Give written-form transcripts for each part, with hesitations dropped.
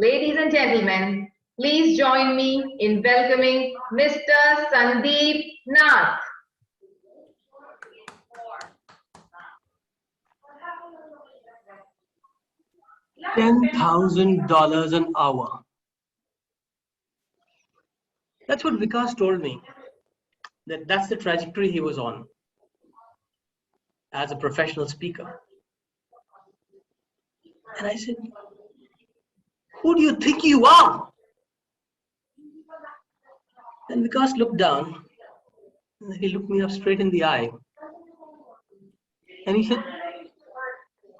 Ladies and gentlemen, please join me in welcoming Mr. Sandeep Nath. $10,000 an hour. That's what Vikas told me. That's the trajectory he was on as a professional speaker. And I said, who do you think you are? And Vikas looked down, and he looked me up straight in the eye. And he said,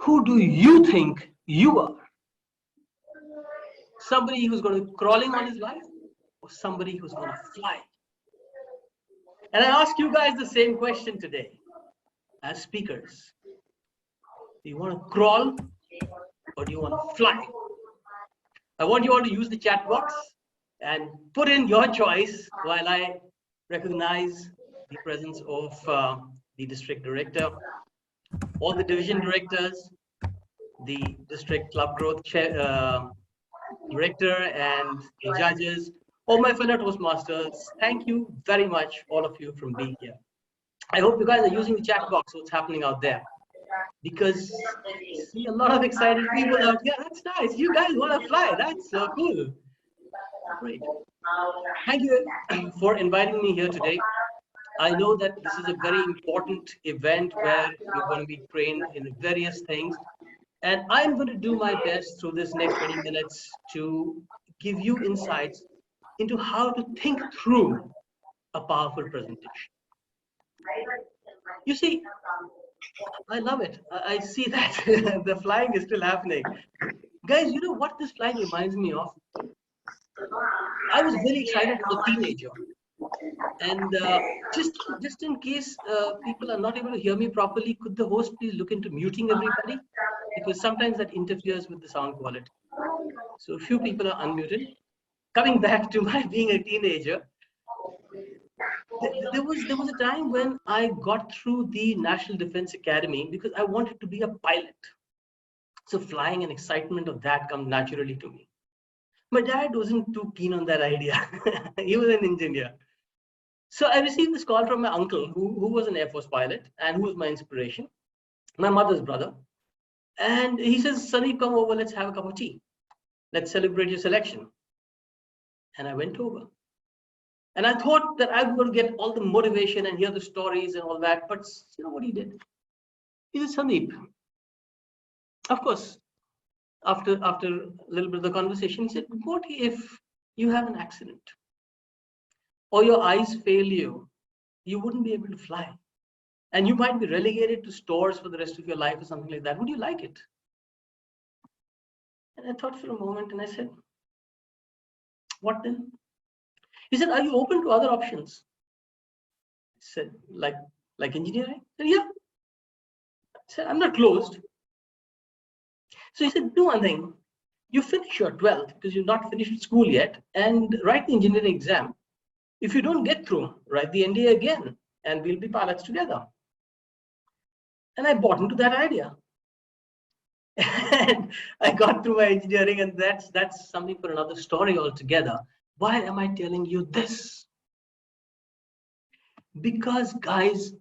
who do you think you are? Somebody who's going to crawling on his life, or somebody who's going to fly? And I ask you guys the same question today as speakers. Do you want to crawl or do you want to fly? I want you all to use the chat box and put in your choice while I recognize the presence of the district director, all the division directors, the district club growth director, and the judges, all my fellow Toastmasters. Thank you very much, all of you, from being here. I hope you guys are using the chat box, what's happening out there, because I see a lot of excited people out here. That's nice. You guys want to fly. That's so cool. Great. Thank you for inviting me here today. I know that this is a very important event where you're going to be trained in various things. And I'm going to do my best through this next 20 minutes to give you insights into how to think through a powerful presentation. You see, I love it. I see that the flying is still happening. Guys, you know what this flying reminds me of? I was very excited as a teenager. And just in case people are not able to hear me properly, could the host please look into muting everybody? Because sometimes that interferes with the sound quality. So a few people are unmuted. Coming back to my being a teenager, there was a time when I got through the National Defense Academy because I wanted to be a pilot. So flying and excitement of that comes naturally to me. My dad wasn't too keen on that idea. He was an engineer. So I received this call from my uncle, who was an Air Force pilot and who was my inspiration, my mother's brother. And he says, Sonny, come over, let's have a cup of tea. Let's celebrate your selection. And I went over. And I thought that I would get all the motivation and hear the stories and all that. But you know what he did? He said, Sandeep, of course, after a little bit of the conversation, he said, what if you have an accident? Or your eyes fail you? You wouldn't be able to fly. And you might be relegated to stores for the rest of your life or something like that. Would you like it? And I thought for a moment and I said, what then? He said, are you open to other options? I said, like engineering? I said, yeah. I said, I'm not closed. So he said, do one thing. You finish your 12th because you've not finished school yet and write the engineering exam. If you don't get through, write the NDA again and we'll be pilots together. And I bought into that idea. And I got through my engineering, and that's something for another story altogether. Why am I telling you this? Because guys,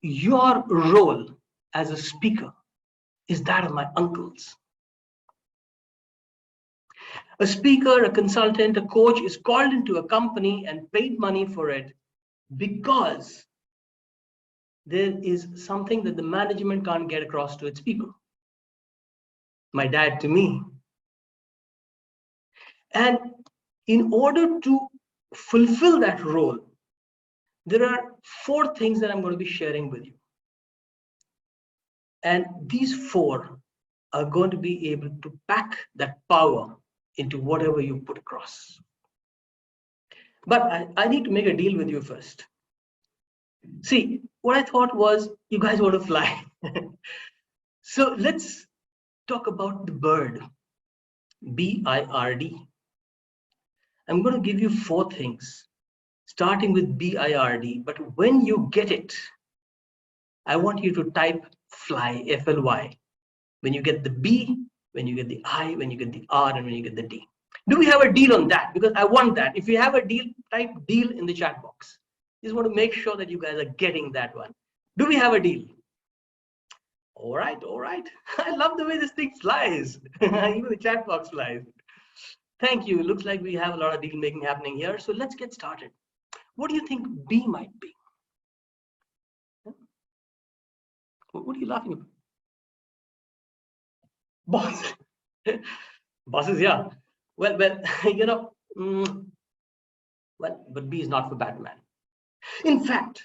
your role as a speaker is that of my uncles. A speaker, a consultant, a coach is called into a company and paid money for it because there is something that the management can't get across to its people. My dad to me. And in order to fulfill that role, there are 4 things that I'm going to be sharing with you. And these 4 are going to be able to pack that power into whatever you put across. But I need to make a deal with you first. See, what I thought was you guys want to fly. So let's talk about the bird, B-I-R-D. I'm going to give you 4 things, starting with B-I-R-D. But when you get it, I want you to type fly, F-L-Y. When you get the B, when you get the I, when you get the R, and when you get the D. Do we have a deal on that? Because I want that. If you have a deal, type deal in the chat box. Just want to make sure that you guys are getting that one. Do we have a deal? All right, all right. I love the way this thing flies. Even the chat box flies. Thank you. It looks like we have a lot of deal making happening here. So let's get started. What do you think B might be? What are you laughing about? Boss. Bosses, yeah. Well, you know, well, but B is not for Batman. In fact,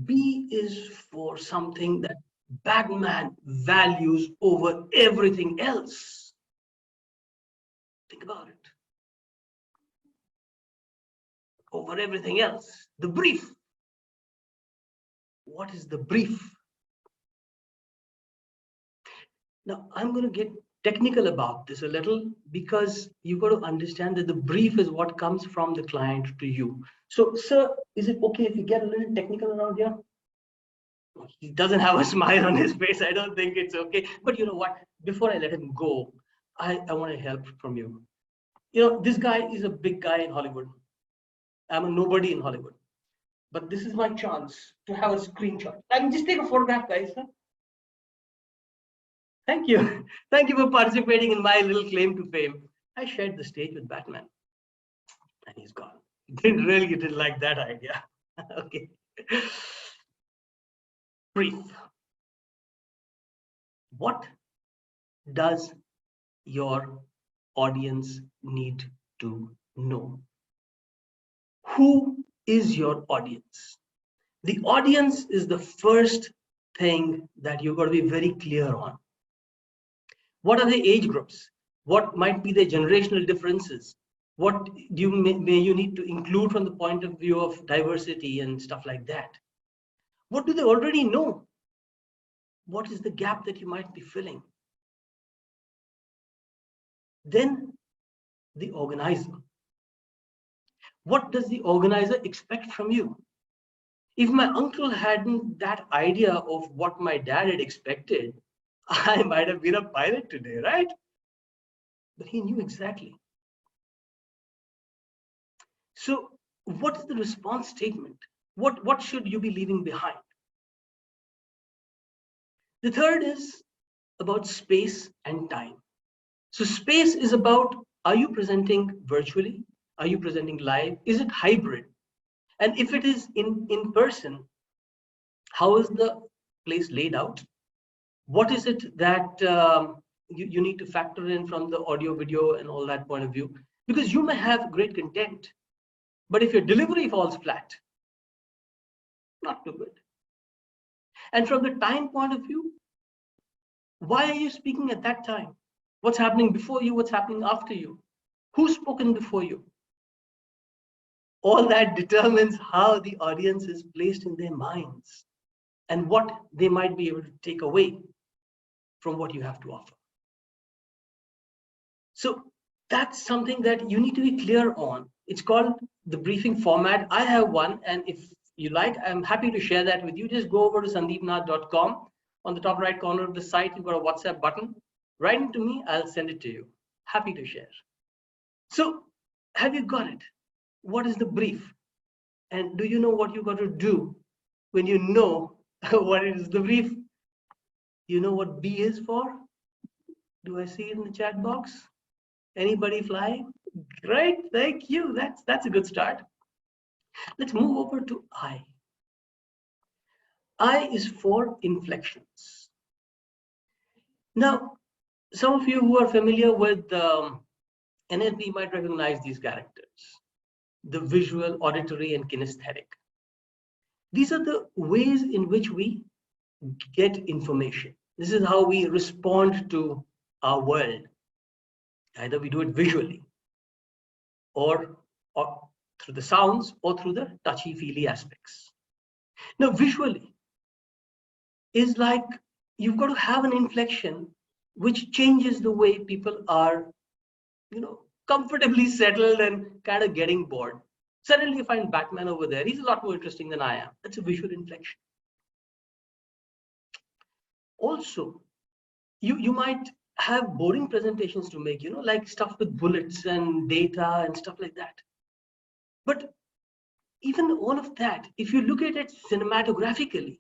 B is for something that Batman values over everything else. Think about it. Over everything else. The brief. What is the brief? Now, I'm going to get technical about this a little because you've got to understand that the brief is what comes from the client to you. So, sir, is it okay if you get a little technical around here? He doesn't have a smile on his face. I don't think it's okay. But you know what? Before I let him go, I want to help from you. You know, this guy is a big guy in Hollywood. I'm a nobody in Hollywood. But this is my chance to have a screenshot. I can just take a photograph, guys. Huh? Thank you. Thank you for participating in my little claim to fame. I shared the stage with Batman. And he's gone. Didn't like that idea. Okay. Brief. What does your audience need to know? Who is your audience? The audience is the first thing that you've got to be very clear on. What are the age groups? What might be the generational differences? What may you need to include from the point of view of diversity and stuff like that? What do they already know? What is the gap that you might be filling? Then the organizer. What does the organizer expect from you? If my uncle hadn't that idea of what my dad had expected, I might have been a pilot today, right? But he knew exactly. So what is the response statement? What should you be leaving behind? The third is about space and time. So space is about, are you presenting virtually? Are you presenting live? Is it hybrid? And if it is in person, how is the place laid out? What is it that you need to factor in from the audio, video, and all that point of view? Because you may have great content, but if your delivery falls flat, not too good. And from the time point of view, why are you speaking at that time? What's happening before you? What's happening after you? Who's spoken before you? All that determines how the audience is placed in their minds and what they might be able to take away from what you have to offer. So that's something that you need to be clear on. It's called the briefing format. I have one, and if you like, I'm happy to share that with you. Just go over to sandeepnath.com. On the top right corner of the site, you've got a WhatsApp button. Write it to me, I'll send it to you. Happy to share. So have you got it? What is the brief? And do you know what you got to do when you know what is the brief? You know what B is for? Do I see it in the chat box? Anybody flying? Great, thank you. That's a good start. Let's move over to I. I is for inflections. Now, some of you who are familiar with NLP might recognize these characters: the visual, auditory, and kinesthetic. These are the ways in which we get information. This is how we respond to our world. Either we do it visually, or through the sounds, or through the touchy-feely aspects. Now, visually is like you've got to have an inflection which changes the way people are, comfortably settled and kind of getting bored. Suddenly you find Batman over there. He's a lot more interesting than I am. That's a visual inflection. Also, you might have boring presentations to make, like stuff with bullets and data and stuff like that. But even all of that, if you look at it cinematographically,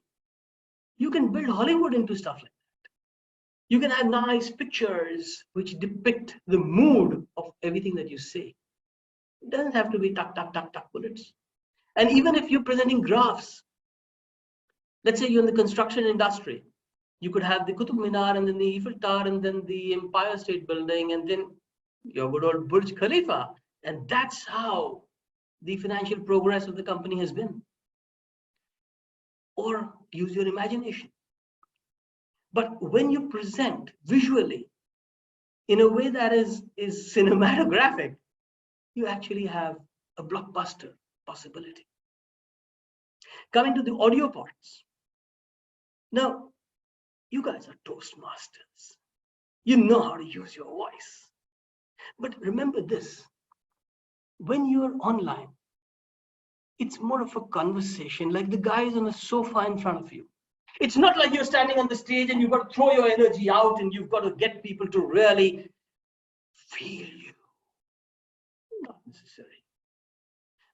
you can build Hollywood into stuff like that. You can have nice pictures which depict the mood of everything that you say. It doesn't have to be tuck, tuck, tuck, tuck bullets. And even if you're presenting graphs, let's say you're in the construction industry, you could have the Qutub Minar and then the Eiffel Tower and then the Empire State Building and then your good old Burj Khalifa. And that's how the financial progress of the company has been. Or use your imagination. But when you present visually in a way that is cinematographic, you actually have a blockbuster possibility. Coming to the audio parts. Now, you guys are Toastmasters. You know how to use your voice. But remember this, when you're online, it's more of a conversation, like the guy is on a sofa in front of you. It's not like you're standing on the stage and you've got to throw your energy out and you've got to get people to really feel you. Not necessary.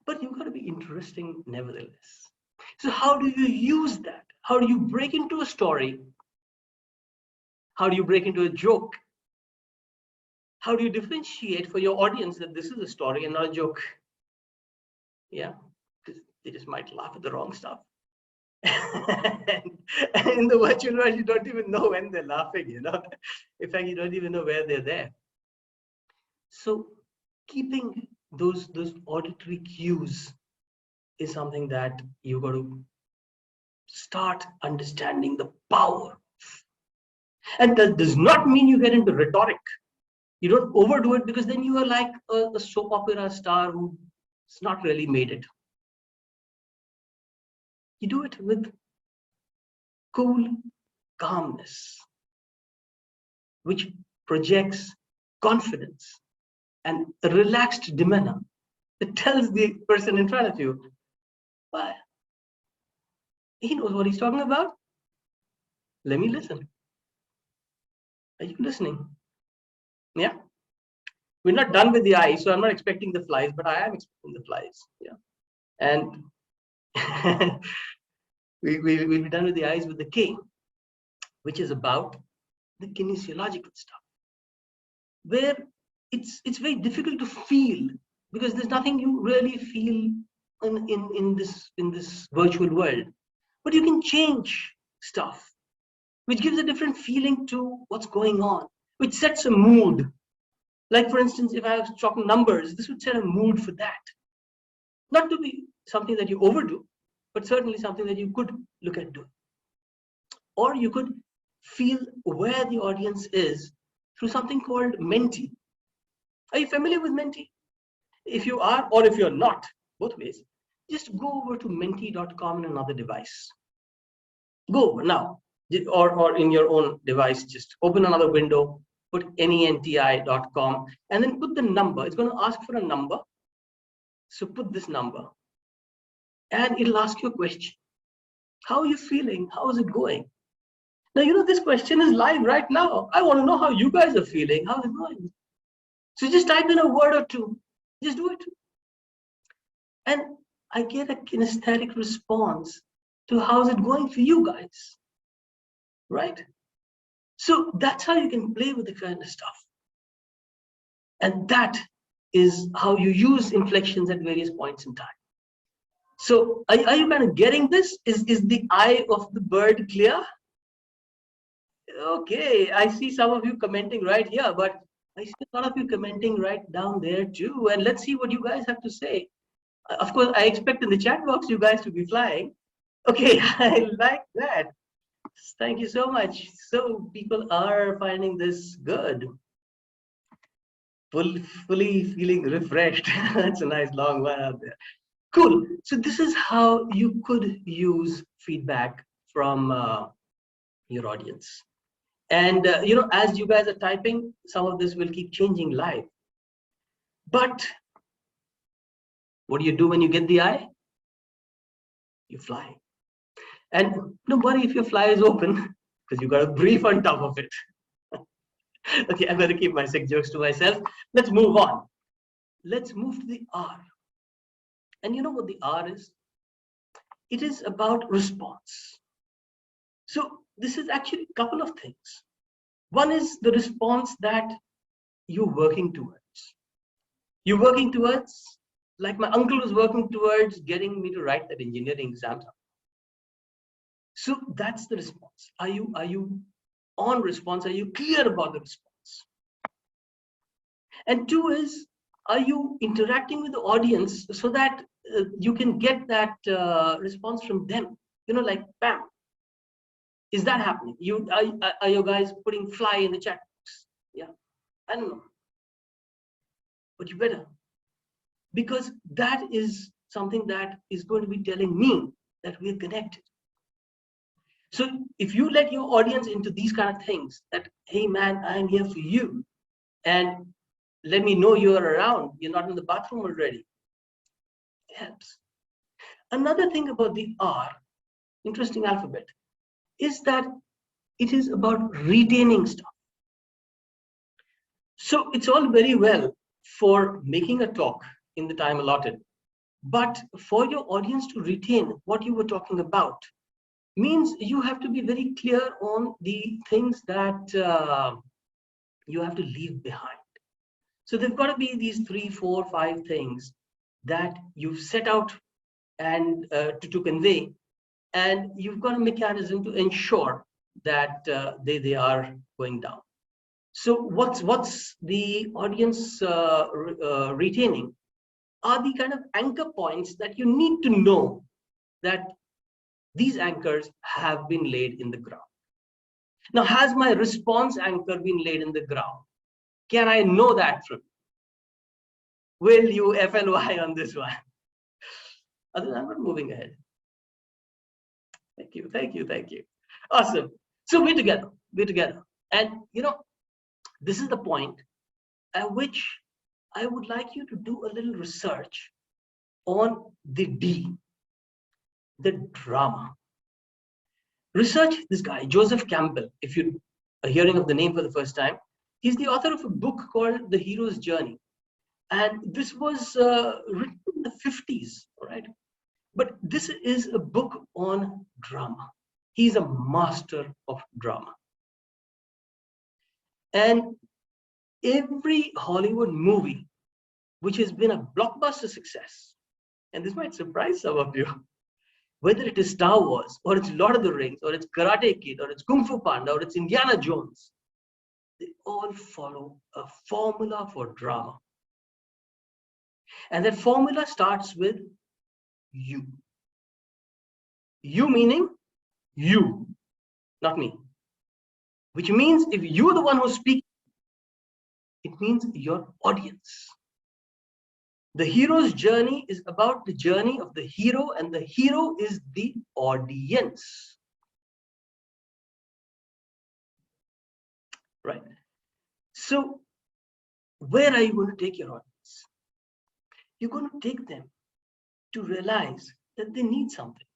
But you've got to be interesting nevertheless. So how do you use that? How do you break into a story? How do you break into a joke? How do you differentiate for your audience that this is a story and not a joke? Yeah, because they just might laugh at the wrong stuff. And in the virtual world, you don't even know when they're laughing, In fact, you don't even know where they're there. So keeping those auditory cues is something that you've got to start understanding the power. And that does not mean you get into rhetoric. You don't overdo it, because then you are like a soap opera star who's not really made it. You do it with cool calmness, which projects confidence and a relaxed demeanor that tells the person in front of you, well, he knows what he's talking about. Let me listen. Are you listening? Yeah. We're not done with the eyes, so I'm not expecting the flies, but I am expecting the flies. Yeah. And we'll be done with the eyes with the K, which is about the kinesiological stuff, where it's very difficult to feel, because there's nothing you really feel in this virtual world. But you can change stuff, which gives a different feeling to what's going on, which sets a mood. Like, for instance, if I was talking numbers, this would set a mood for that. Not to be something that you overdo, but certainly something that you could look at doing. Or you could feel where the audience is through something called mentee. Are you familiar with mentee? If you are, or if you're not, both ways, just go over to mentee.com on another device. Go over now, or in your own device, just open another window, put nenti.com, and then put the number. It's going to ask for a number. So put this number, and it'll ask you a question. How are you feeling? How is it going? Now, this question is live right now. I want to know how you guys are feeling. How is it going? So just type in a word or two. Just do it. And I get a kinesthetic response to how's it going for you guys, right? So that's how you can play with the kind of stuff. And that is how you use inflections at various points in time. So are you kind of getting this? Is the eye of the bird clear? Okay, I see some of you commenting right here, but I see a lot of you commenting right down there too. And let's see what you guys have to say. Of course, I expect in the chat box you guys to be flying. Okay, I like that. Thank you so much. So people are finding this good. Fully feeling refreshed. That's a nice long one out there. Cool. So this is how you could use feedback from your audience. And as you guys are typing, some of this will keep changing live. But what do you do when you get the eye? You fly. And don't worry if your fly is open, because you got a brief on top of it. Okay, I'm going to keep my sick jokes to myself. Let's move on. Let's move to the R. And you know what the R is? It is about response. So this is actually a couple of things. One is the response that you're working towards. You're working towards, like my uncle was working towards getting me to write that engineering exam. So that's the response. Are you on response? Are you clear about the response? And two is, are you interacting with the audience so that you can get that response from them? You know, like bam. Is that happening? Are you guys putting fly in the chat box? Yeah, I don't know, but you better, because that is something that is going to be telling me that we're connected. So if you let your audience into these kind of things, that hey man, I'm here for you, and let me know you're around, you're not in the bathroom already, it helps. Another thing about the R, interesting alphabet, is that it is about retaining stuff. So it's all very well for making a talk in the time allotted, but for your audience to retain what you were talking about means you have to be very clear on the things that you have to leave behind. So there've got to be these 3, 4, 5 things that you've set out and to convey, and you've got a mechanism to ensure that they are going down. So what's the audience retaining are the kind of anchor points that you need to know that these anchors have been laid in the ground. Now, has my response anchor been laid in the ground? Can I know that from? Will you FLY on this one? Other than that, we're moving ahead. Thank you, thank you, thank you. Awesome. So we're together. And you know, this is the point at which I would like you to do a little research on the D, the drama. Research this guy, Joseph Campbell. If you are hearing of the name for the first time, he's the author of a book called The Hero's Journey. And this was written in the 50s, right? But this is a book on drama. He's a master of drama. And every Hollywood movie which has been a blockbuster success, and this might surprise some of you, whether it is Star Wars, or it's Lord of the Rings, or it's Karate Kid, or it's Kung Fu Panda, or it's Indiana Jones, they all follow a formula for drama. And that formula starts with you. You meaning you, not me. Which means if you're the one who's speaking, it means your audience. The hero's journey is about the journey of the hero, and the hero is the audience. Right? So, where are you going to take your audience? You're going to take them to realize that they need something.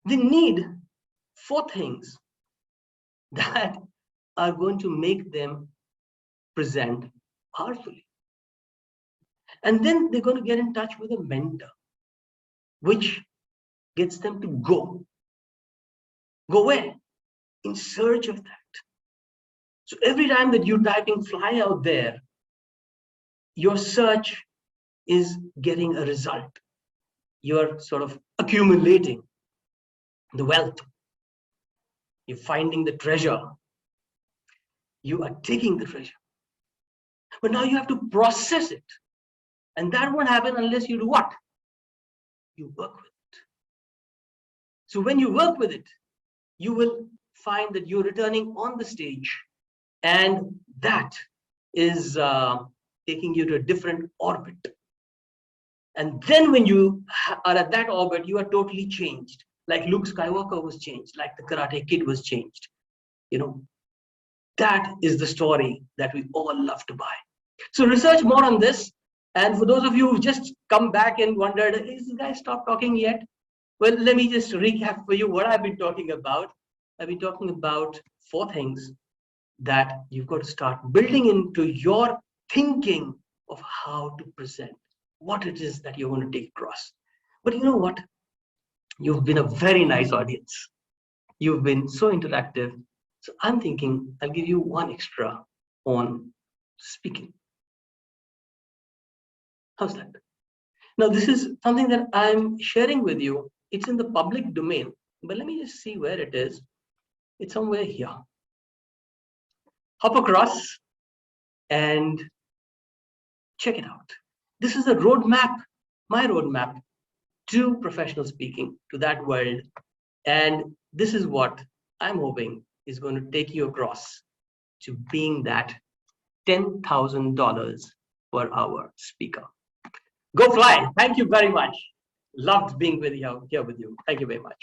They need 4 things that are going to make them present powerfully. And then they're going to get in touch with a mentor, which gets them to go. Go where? In search of that. So every time that you're typing fly out there, your search is getting a result. You're sort of accumulating the wealth. You're finding the treasure. You are taking the treasure. But now you have to process it. And that won't happen unless you do what? You work with it. So when you work with it, you will find that you're returning on the stage, and that is taking you to a different orbit. And then when you are at that orbit, you are totally changed. Like Luke Skywalker was changed, like the Karate Kid was changed. You know, that is the story that we all love to buy. So research more on this. And for those of you who've just come back and wondered, is this guy stopped talking yet? Well, let me just recap for you what I've been talking about. I've been talking about 4 things that you've got to start building into your thinking of how to present, what it is that you're going to take across. But you know what? You've been a very nice audience. You've been so interactive. So I'm thinking I'll give you one extra on speaking. How's that? Now, this is something that I'm sharing with you. It's in the public domain, but let me just see where it is. It's somewhere here. Hop across and check it out. This is a roadmap, my roadmap to professional speaking, to that world. And this is what I'm hoping is going to take you across to being that $10,000 per hour speaker. Go fly. Thank you very much. Loved being with you here with you. Thank you very much.